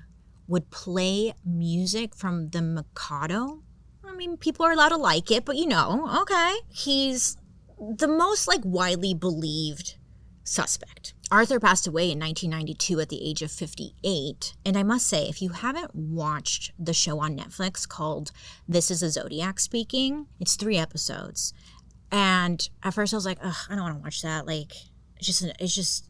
would play music from the Mikado. I mean, people are allowed to like it, but okay. He's the most widely believed suspect. Arthur passed away in 1992 at the age of 58. And I must say, if you haven't watched the show on Netflix called This is a Zodiac Speaking, it's 3 episodes. And at first I was like, ugh, I don't want to watch that. It's just,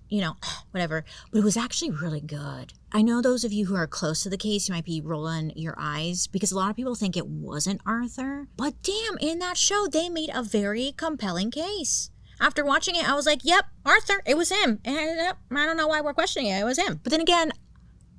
whatever. But it was actually really good. I know those of you who are close to the case, you might be rolling your eyes because a lot of people think it wasn't Arthur. But damn, in that show, they made a very compelling case. After watching it, I was like, yep, Arthur, it was him. And I don't know why we're questioning it. It was him. But then again,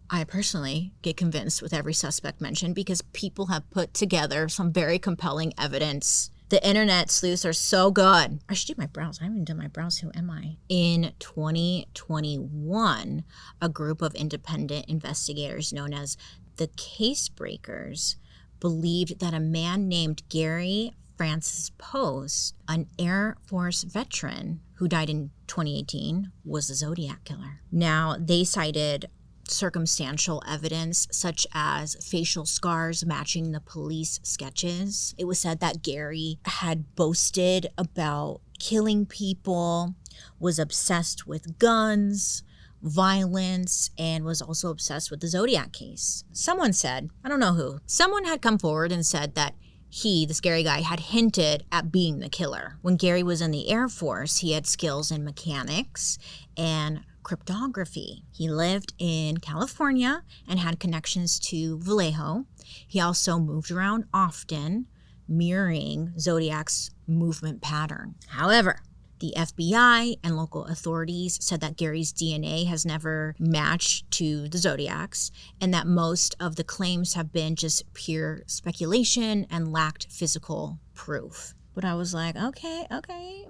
I personally get convinced with every suspect mentioned because people have put together some very compelling evidence. The internet sleuths are so good. I should do my brows. I haven't done my brows. Who am I? In 2021, a group of independent investigators known as the Case Breakers believed that a man named Gary Francis Post, an Air Force veteran who died in 2018, was the Zodiac Killer. Now, they cited circumstantial evidence such as facial scars matching the police sketches. It was said that Gary had boasted about killing people, was obsessed with guns, violence, and was also obsessed with the Zodiac case. Someone said, I don't know who, someone had come forward and said that he, the scary guy, had hinted at being the killer. When Gary was in the Air Force, he had skills in mechanics and cryptography. He lived in California and had connections to Vallejo. He also moved around often, mirroring Zodiac's movement pattern. However, the FBI and local authorities said that Gary's DNA has never matched to the Zodiac's and that most of the claims have been just pure speculation and lacked physical proof. But I was like, okay,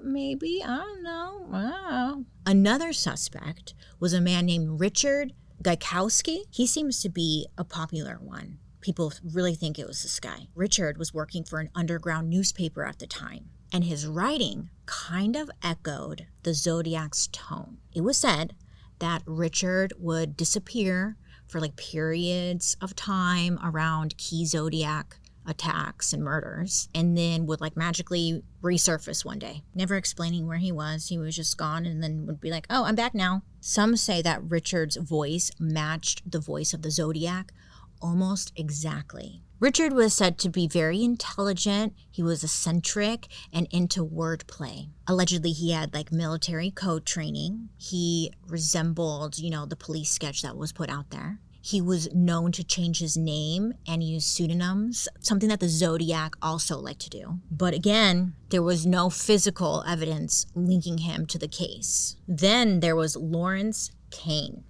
maybe, I don't know. Another suspect was a man named Richard Gaikowski. He seems to be a popular one. People really think it was this guy. Richard was working for an underground newspaper at the time, and his writing kind of echoed the Zodiac's tone. It was said that Richard would disappear for periods of time around key Zodiac attacks and murders, and then would magically resurface one day, never explaining where he was. He was just gone and then would be like, oh, I'm back now. Some say that Richard's voice matched the voice of the Zodiac almost exactly. Richard was said to be very intelligent. He was eccentric and into wordplay. Allegedly, he had military code training. He resembled, the police sketch that was put out there. He was known to change his name and use pseudonyms, something that the Zodiac also liked to do. But again, there was no physical evidence linking him to the case. Then there was Lawrence Kane.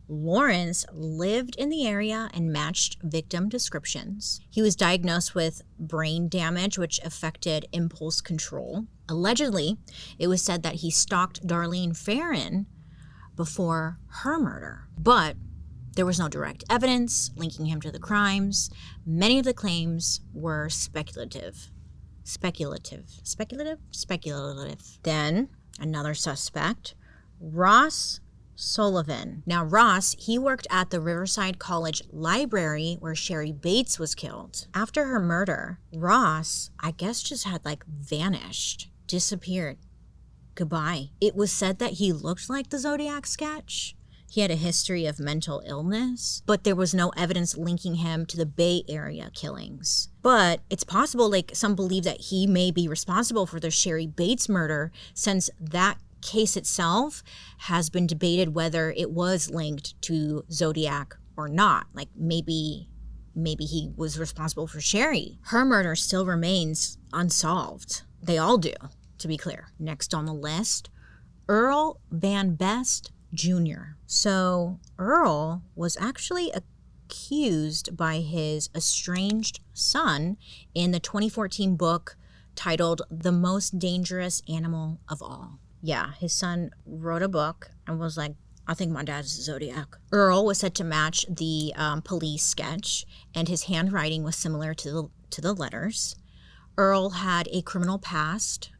Lawrence lived in the area and matched victim descriptions. He was diagnosed with brain damage, which affected impulse control. Allegedly, it was said that he stalked Darlene FERRIN before her murder. But There was no direct evidence linking him to the crimes. Many of the claims were speculative. Then, another suspect, Ross Sullivan. Now, Ross, he worked at the Riverside College library where Sherry Bates was killed. After her murder, Ross, I guess, just had like vanished, disappeared. Goodbye. It was said that he looked like the Zodiac sketch. He had a history of mental illness, but there was no evidence linking him to the Bay Area killings. But it's possible, like, some believe that he may be responsible for the Sherry Bates murder, since that case itself has been debated whether it was linked to Zodiac or not. Like, maybe he was responsible for Sherry. Her murder still remains unsolved. They all do, to be clear. Next on the list, Earl Van Best Jr. So Earl was actually accused by his estranged son in the 2014 book titled The Most Dangerous Animal of All. Yeah, his son wrote a book and was like, I think my dad's a Zodiac. Earl was said to match the police sketch, and his handwriting was similar to the letters. Earl had a criminal past,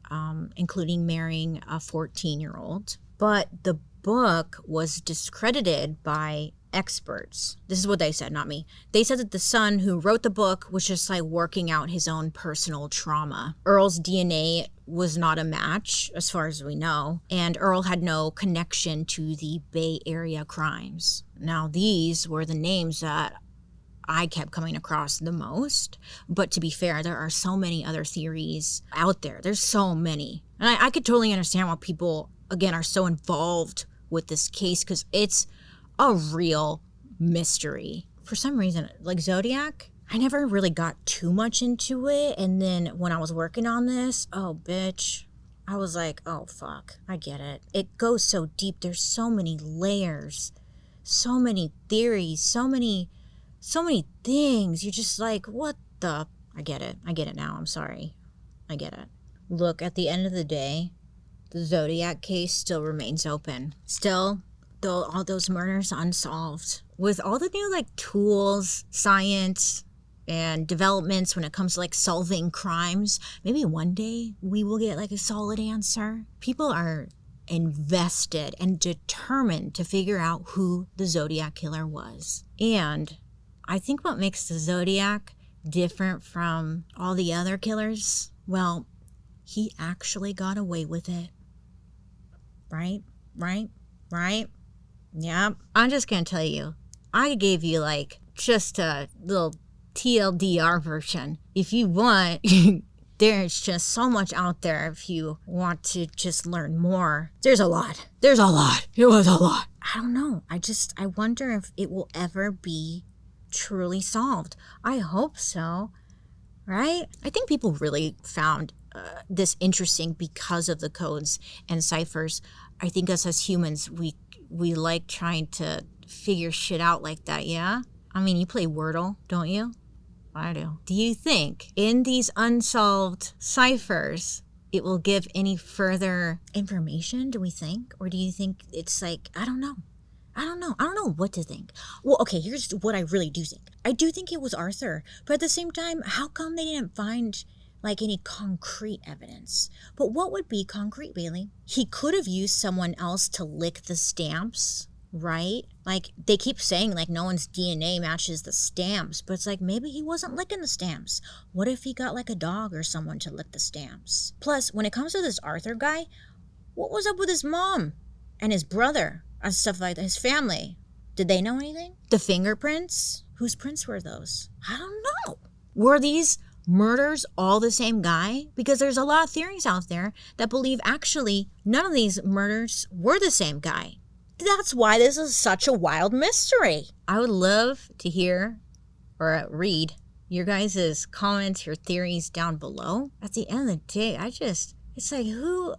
including marrying a 14-year-old. But the book was discredited by experts. This is what they said, not me. They said that the son who wrote the book was just like working out his own personal trauma. Earl's DNA was not a match, as far as we know, and Earl had no connection to the Bay Area crimes. Now, these were the names that I kept coming across the most. But to be fair, there are so many other theories out there. There's so many. And I could totally understand why people, again, are so involved with this case, because it's a real mystery. For some reason, like Zodiac, I never really got too much into it. And then when I was working on this, oh, bitch, I was like, oh, fuck, I get it. It goes so deep. There's so many layers, so many theories, so many things. You're just like, what the? I get it now. I'm sorry. I get it. Look, at the end of the day, the Zodiac case still remains open. Still, though, all those murders unsolved. With all the new, like, tools, science, and developments when it comes to, like, solving crimes, maybe one day we will get, like, a solid answer. People are invested and determined to figure out who the Zodiac Killer was. And I think what makes the Zodiac different from all the other killers, well, he actually got away with it. Right? Yep. I'm just going to tell you, I gave you like just a little TLDR version. If you want, there's just so much out there if you want to just learn more. There's a lot. It was a lot. I don't know. I wonder if it will ever be truly solved. I hope so. Right? I think people really found this interesting because of the codes and ciphers. I think us as humans, we like trying to figure shit out like that, yeah? I mean, you play Wordle, don't you? I do. Do you think in these unsolved ciphers, it will give any further information, do we think? Or do you think it's like, I don't know what to think. Well, okay, here's what I really do think. I do think it was Arthur, but at the same time, how come they didn't find like any concrete evidence? But what would be concrete, Bailey? He could have used someone else to lick the stamps, right? Like, they keep saying like no one's DNA matches the stamps, but it's like maybe he wasn't licking the stamps. What if he got like a dog or someone to lick the stamps? Plus, when it comes to this Arthur guy, what was up with his mom and his brother and stuff like that, his family? Did they know anything? The fingerprints? Whose prints were those? I don't know. Were these murders all the same guy? Because there's a lot of theories out there that believe actually none of these murders were the same guy. That's why this is such a wild mystery. I would love to hear or read your guys' comments, your theories down below. At the end of the day, it's like, who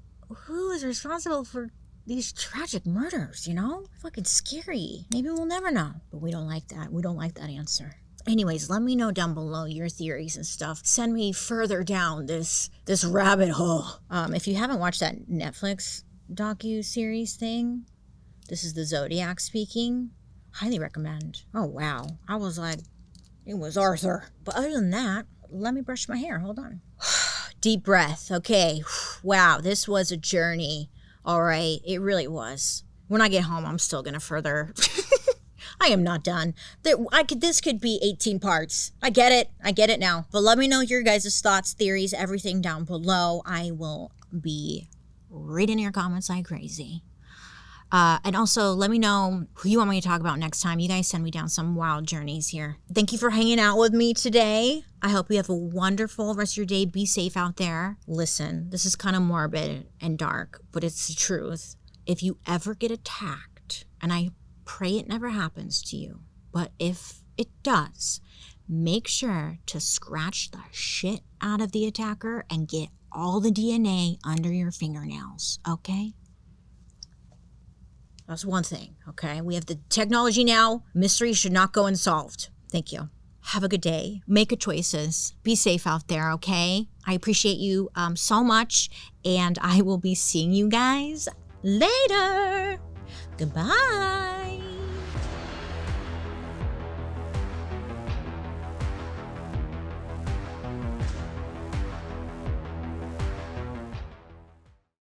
is responsible for these tragic murders, you know? Fucking scary. Maybe we'll never know. But we don't like that. We don't like that answer. Anyways, let me know down below your theories and stuff. Send me further down this rabbit hole. If you haven't watched that Netflix docu-series thing, this is the Zodiac speaking. Highly recommend. Oh, wow. I was like, it was Arthur. But other than that, let me brush my hair. Hold on. Deep breath. Okay. Wow, this was a journey. All right, it really was. When I get home, I'm still going to further... I am not done. This could be 18 parts. I get it now. But let me know your guys' thoughts, theories, everything down below. I will be reading your comments like crazy. And also, let me know who you want me to talk about next time. You guys send me down some wild journeys here. Thank you for hanging out with me today. I hope you have a wonderful rest of your day. Be safe out there. Listen, this is kind of morbid and dark, but it's the truth. If you ever get attacked, and I pray it never happens to you, but if it does, make sure to scratch the shit out of the attacker and get all the DNA under your fingernails, okay? That's one thing, okay? We have the technology now. Mystery should not go unsolved. Thank you. Have a good day. Make good choices. Be safe out there, okay? I appreciate you so much, and I will be seeing you guys later. Goodbye.